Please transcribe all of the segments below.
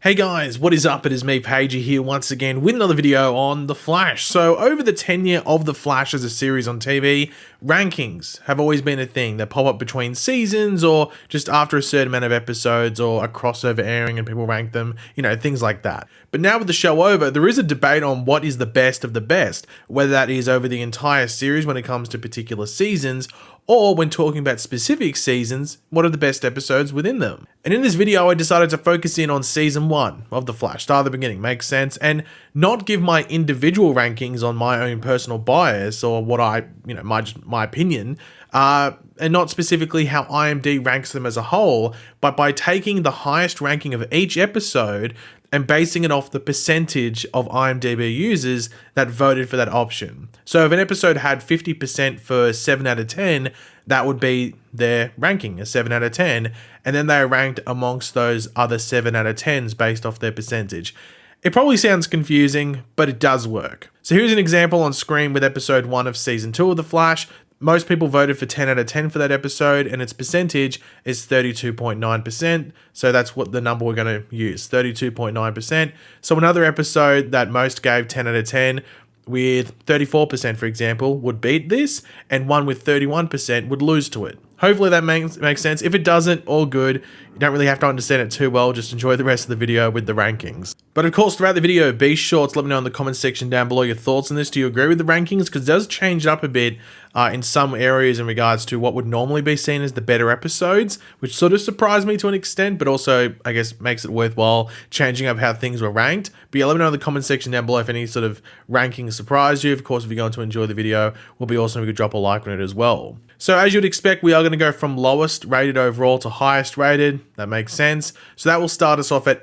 Hey guys, what is up? It is me, Pagey, here once again with another video on The Flash. So over the tenure of The Flash as a series on TV, rankings have always been a thing that pop up between seasons or just after a certain amount of episodes or a crossover airing and people rank them, things like that. But now with the show over, there is a debate on what is the best of the best, whether that is over the entire series when it comes to particular seasons, or when talking about specific seasons, what are the best episodes within them? And in this video, I decided to focus in on season 1 of The Flash, start at the beginning, makes sense, and not give my individual rankings on my own personal bias or what my opinion, and not specifically how IMDb ranks them as a whole, but by taking the highest ranking of each episode and basing it off the percentage of IMDb users that voted for that option. So if an episode had 50% for 7 out of 10, that would be their ranking, a 7 out of 10, and then they are ranked amongst those other 7 out of 10s based off their percentage. It probably sounds confusing, but it does work. So here's an example on screen with episode 1 of season 2 of The Flash. Most people voted for 10 out of 10 for that episode, and its percentage is 32.9%. So that's what the number we're going to use, 32.9%. So another episode that most gave 10 out of 10 with 34%, for example, would beat this, and one with 31% would lose to it. Hopefully that makes sense. If it doesn't, all good. You don't really have to understand it too well. Just enjoy the rest of the video with the rankings. But of course, throughout the video, be sure to let me know in the comment section down below your thoughts on this. Do you agree with the rankings? Because it does change it up a bit in some areas in regards to what would normally be seen as the better episodes, which sort of surprised me to an extent, but also, I guess, makes it worthwhile changing up how things were ranked. But yeah, let me know in the comment section down below if any sort of rankings surprised you. Of course, if you're going to enjoy the video, it will be awesome if you could drop a like on it as well. So as you'd expect, we are going to go from lowest rated overall to highest rated. That makes sense. So that will start us off at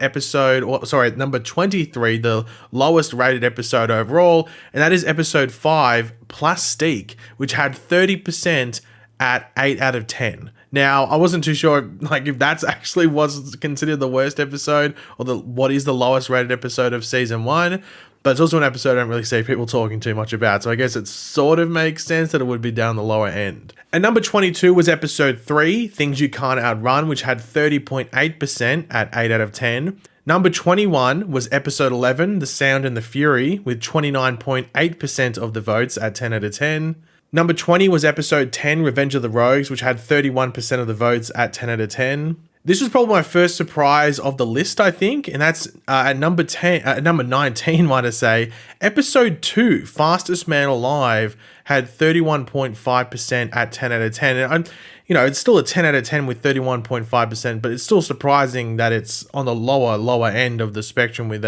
number 23, the lowest rated episode overall. And that is episode 5, Plastique, which had 30% at 8 out of 10. Now, I wasn't too sure if that's actually was considered the worst episode or what is the lowest rated episode of season 1. But it's also an episode I don't really see people talking too much about, so I guess it sort of makes sense that it would be down the lower end. And number 22 was episode 3, Things You Can't Outrun, which had 30.8% at 8 out of 10. Number 21 was episode 11, The Sound and the Fury, with 29.8% of the votes at 10 out of 10. Number 20 was episode 10, Revenge of the Rogues, which had 31% of the votes at 10 out of 10. This was probably my first surprise of the list, I think, and that's at number 19, might I say. Episode 2, Fastest Man Alive, had 31.5% at 10 out of 10. And it's still a 10 out of 10 with 31.5%, but it's still surprising that it's on the lower end of the spectrum with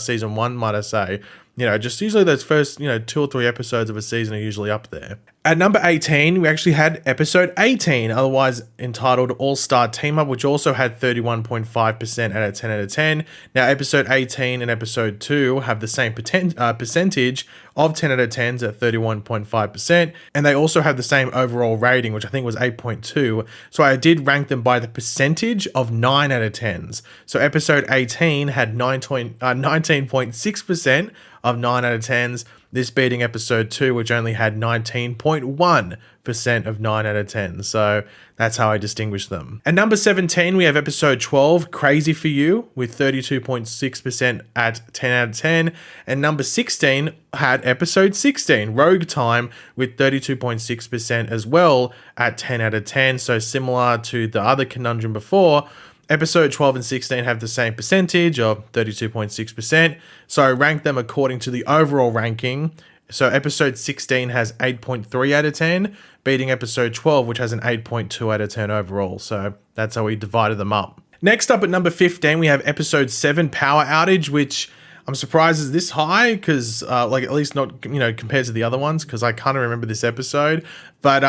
season 1, might I say. Just usually those first, 2 or 3 episodes of a season are usually up there. At number 18, we actually had episode 18, otherwise entitled All-Star Team Up, which also had 31.5% out of 10 out of 10. Now, episode 18 and episode 2 have the same percentage of 10 out of 10s at 31.5%, and they also have the same overall rating, which I think was 8.2. So I did rank them by the percentage of 9 out of 10s. So episode 18 had 19.6% of 9 out of 10s, this beating episode 2, which only had 19.1% of 9 out of 10. So that's how I distinguish them. At number 17, we have episode 12, Crazy For You, with 32.6% at 10 out of 10. And number 16 had episode 16, Rogue Time, with 32.6% as well at 10 out of 10. So similar to the other conundrum before, episode 12 and 16 have the same percentage of 32.6%. So I rank them according to the overall ranking. So episode 16 has 8.3 out of 10, beating episode 12, which has an 8.2 out of 10 overall. So that's how we divided them up. Next up at number 15, we have episode 7, Power Outage, which I'm surprised is this high because, at least not, compared to the other ones, because I kind of remember this episode. But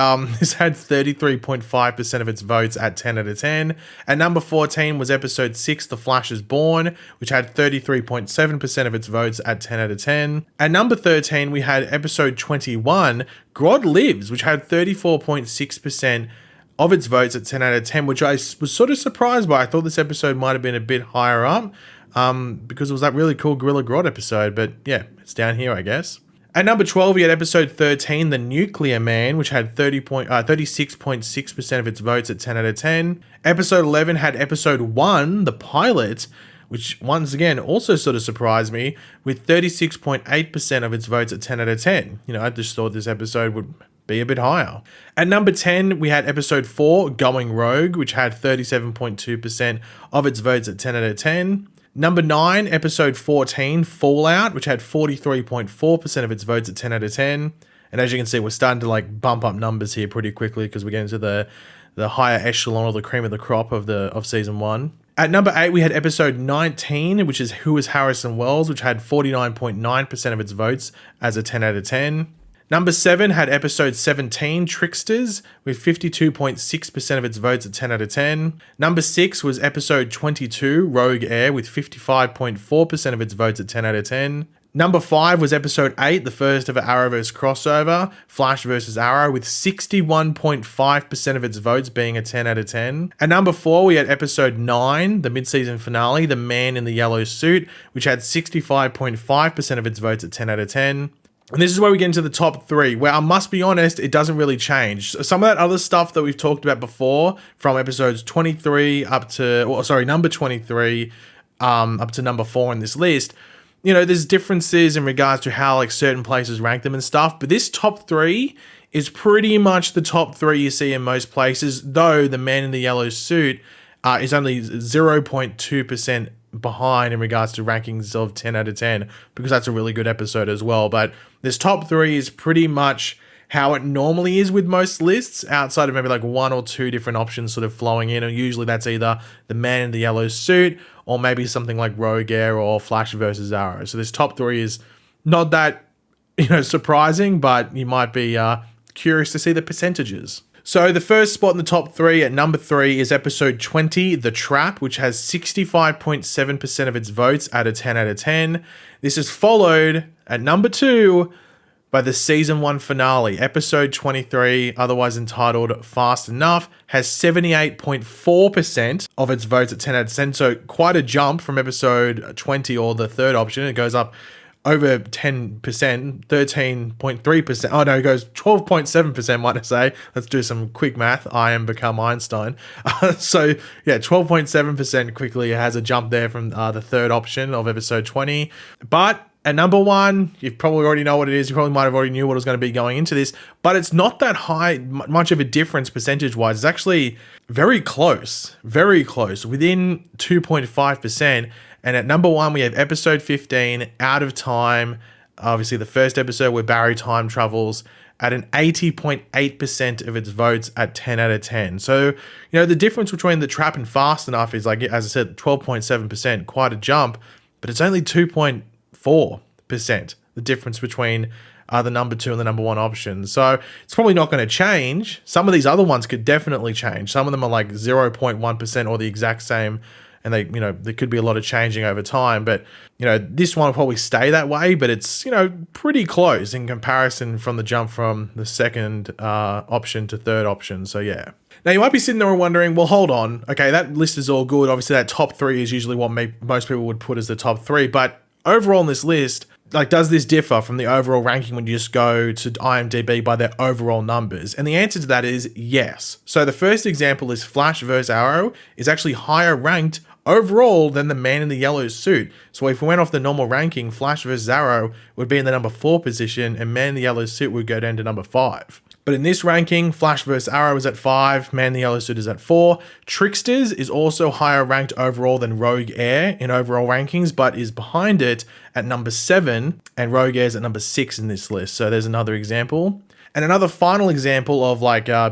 this had 33.5% of its votes at 10 out of 10. At number 14 was episode 6, The Flash is Born, which had 33.7% of its votes at 10 out of 10. At number 13, we had episode 21, Grodd Lives, which had 34.6% of its votes at 10 out of 10, which I was sort of surprised by. I thought this episode might have been a bit higher up. Because it was that really cool Gorilla Grodd episode, but yeah, it's down here, I guess. At number 12, we had episode 13, The Nuclear Man, which had 36.6% of its votes at 10 out of 10. Episode 11 had episode 1, The Pilot, which once again also sort of surprised me, with 36.8% of its votes at 10 out of 10. I just thought this episode would be a bit higher. At number 10, we had episode 4, Going Rogue, which had 37.2% of its votes at 10 out of 10. Number 9, episode 14, Fallout, which had 43.4% of its votes at 10 out of 10. And as you can see, we're starting to bump up numbers here pretty quickly because we're getting to the higher echelon or the cream of the crop of season 1. At number 8, we had episode 19, which is Who is Harrison Wells, which had 49.9% of its votes as a 10 out of 10. Number 7 had episode 17, Tricksters, with 52.6% of its votes at 10 out of 10. Number 6 was episode 22, Rogue Air, with 55.4% of its votes at 10 out of 10. Number 5 was episode 8, the first ever Arrowverse crossover, Flash vs. Arrow, with 61.5% of its votes being a 10 out of 10. At number 4, we had episode 9, the mid-season finale, The Man in the Yellow Suit, which had 65.5% of its votes at 10 out of 10. And this is where we get into the top 3, where I must be honest, it doesn't really change. Some of that other stuff that we've talked about before, from episodes 23 number 23 up to number 4 in this list, there's differences in regards to how certain places rank them and stuff. But this top 3 is pretty much the top 3 you see in most places, though The Man in the Yellow Suit is only 0.2% behind in regards to rankings of 10 out of 10, because that's a really good episode as well. But this top 3 is pretty much how it normally is with most lists, outside of maybe 1 or 2 different options sort of flowing in, and usually that's either The Man in the Yellow Suit or maybe something like Rogue Air or Flash versus Arrow. So this top 3 is not that surprising, but you might be curious to see the percentages. So the first spot in the top 3 at number 3 is episode 20, The Trap, which has 65.7% of its votes at a 10 out of 10. This is followed at number 2 by the season 1 finale, episode 23, otherwise entitled Fast Enough, has 78.4% of its votes at 10 out of 10. So quite a jump from episode 20, or the third option. It goes up over 10%, 13.3%. Oh no, it goes 12.7%, might I say. Let's do some quick math. I am become Einstein. So yeah, 12.7% quickly has a jump there from the third option of episode 20. But at number 1, you probably already know what it is. You probably might have already knew what was going to be going into this, but it's not that high, much of a difference percentage-wise. It's actually very close, within 2.5%. And at number 1, we have episode 15, Out of Time. Obviously, the first episode where Barry time travels, at an 80.8% of its votes at 10 out of 10. So, the difference between The Trap and Fast Enough is, as I said, 12.7%, quite a jump, but it's only 2.4%, the difference between the number 2 and the number 1 option. So it's probably not going to change. Some of these other ones could definitely change. Some of them are 0.1% or the exact same, and there could be a lot of changing over time. But, this one will probably stay that way, but it's, pretty close in comparison from the jump from the second option to third option. So yeah. Now you might be sitting there and wondering, well, hold on. Okay, that list is all good. Obviously that top 3 is usually what most people would put as the top 3, but overall in this list, does this differ from the overall ranking when you just go to IMDb by their overall numbers? And the answer to that is yes. So the first example is Flash vs. Arrow is actually higher ranked overall than The Man in the Yellow Suit. So if we went off the normal ranking, Flash vs. Arrow would be in the number 4 position, and Man in the Yellow Suit would go down to number 5. But in this ranking, Flash vs. Arrow is at 5, Man in the Yellow Suit is at 4. Tricksters is also higher ranked overall than Rogue Air in overall rankings, but is behind it at number 7, and Rogue Air is at number 6 in this list. So there's another example. And another final example of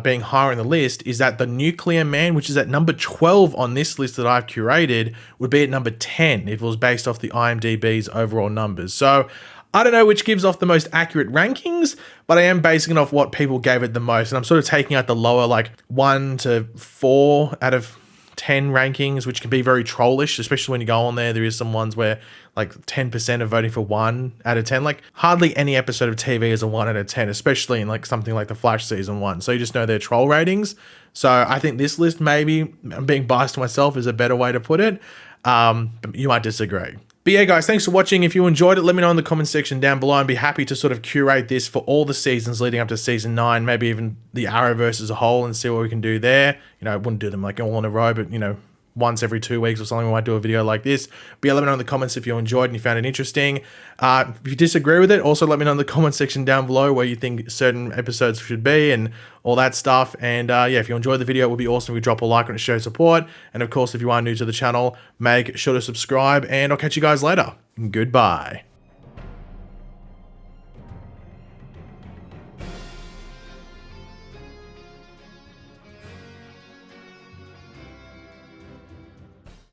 being higher in the list is that The Nuclear Man, which is at number 12 on this list that I've curated, would be at number 10 if it was based off the IMDb's overall numbers. So I don't know which gives off the most accurate rankings, but I am basing it off what people gave it the most. And I'm sort of taking out the lower 1 to 4 out of 10 rankings, which can be very trollish, especially when you go on there. There is some ones where 10% are voting for 1 out of 10. Hardly any episode of TV is a 1 out of 10, especially in something like The Flash season 1. So you just know their troll ratings. So I think this list, maybe, I'm being biased to myself, is a better way to put it. But you might disagree. But yeah, guys, thanks for watching. If you enjoyed it, let me know in the comment section down below. I'd be happy to sort of curate this for all the seasons leading up to season 9, maybe even the Arrowverse as a whole, and see what we can do there. I wouldn't do them all in a row, but, once every 2 weeks or something, we might do a video like this. But yeah, let me know in the comments if you enjoyed and you found it interesting. If you disagree with it, also let me know in the comment section down below where you think certain episodes should be and all that stuff. And yeah, if you enjoyed the video, it would be awesome if you drop a like on it to show support. And of course, if you are new to the channel, make sure to subscribe, and I'll catch you guys later. Goodbye.